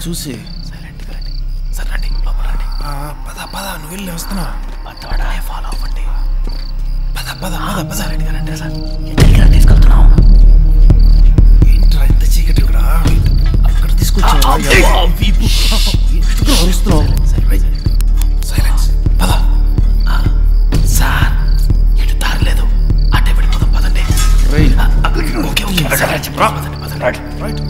చూసి సరే రండి లోపల రండి. పద నువ్వు వెళ్ళి వస్తున్నావు. ఫాలో అవ్వండి. పద సైలెంట్గా రండి సార్. ఎక్కడికి తీసుకెళ్తున్నాం? ఏంట్రా ఇంత చీకటి కూడా అక్కడ తీసుకొచ్చావు? సైలెన్స్. పద సార్ ఎటు దారి లేదు, అటే వెళ్ళిపోదాం పదండి. రైట్.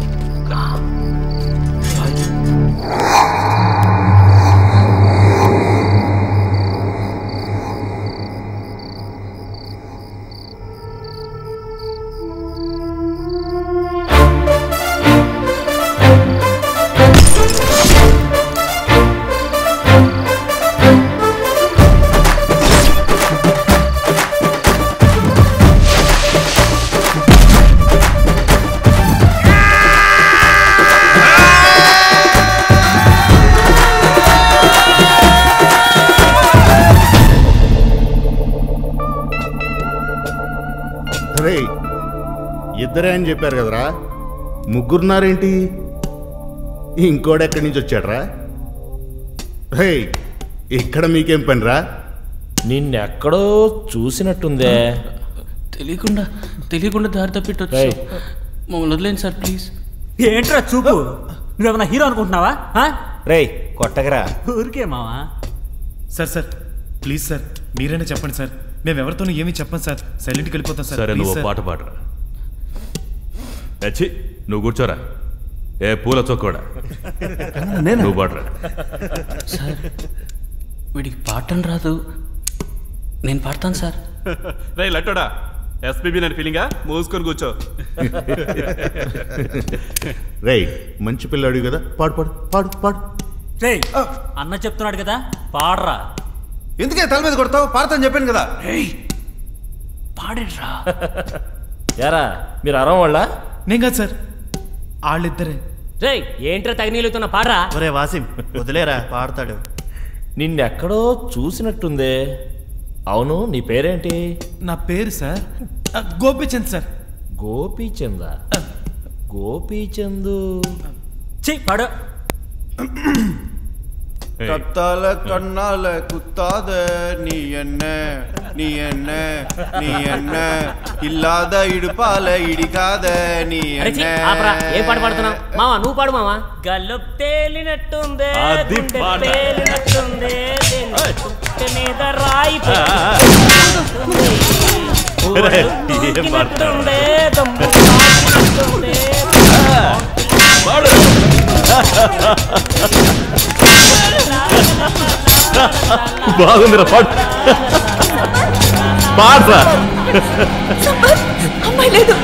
ఇద్దరే అని చెప్పారు కదరా, ముగ్గురున్నారేంటి? ఇంకోడు ఎక్కడి నుంచి వచ్చాడ్రా? హే, ఇక్కడ మీకేం పనిరా? నిన్నెక్కడో చూసినట్టుందే. తెలియకుండా దారి తప్పిట్టొచ్చు. మమ్మల్ని వదిలేండి సార్ ప్లీజ్. ఏంట్రా చూపు? నువ్వేమన్నా హీరో అనుకుంటున్నావా? రేయ్ కొట్టగరా. ఊరికే మావా. సార్ ప్లీజ్ సార్, మీరైనా చెప్పండి సార్. మేము ఎవరితోనూ ఏమీ చెప్పండి సార్. సైలెంట్కి వెళ్ళిపోతాం సార్. సరే నువ్వు పాట పాడరా. అచ్చి నువ్వు కూర్చోరా. ఏ పూల చొక్కోడా నువ్వు పాడరా. సార్ వీడికి పాడటం రాదు, నేను పాడతాను సార్. రే లట్టోడా, ఎస్పీబీ నేను ఫీలింగా మూసుకొని కూర్చో. రే మంచి పిల్లాడు కదా, పాడు. రే అన్న చెప్తున్నాడు కదా, పాడరా. ఎందుకే తల మీద కొడతావు? పాడతాను చెప్పాను కదా. పాడేట్రా. యారా మీరు అరం వాళ్ళ? నేను కాదు సార్, వాళ్ళిద్దరే. రే ఏంట్రా తగినీలుతున్న పాడరా. ఒరే వాసిం వదిలేరా, పాడతాడు. నిన్నెక్కడో చూసినట్టుందే. అవును నీ పేరేంటి? నా పేరు సార్ గోపీచంద్ సార్. గోపీచందా? గోపీచందు పాడు. கத்தால கண்ணால குத்தாத நீ என்ன இல்லாத இடுப்பால இடிக்காத நீ என்ன. ఏ పాట పాడుతున్నావు మావా? నువ్వు పాడు మావా. గల్లు తేలినట్టుందే, తేలినట్టుందే, మీద రాయి బాగుందిరా పాడు. పాడరా. అమ్మాయి లేదు.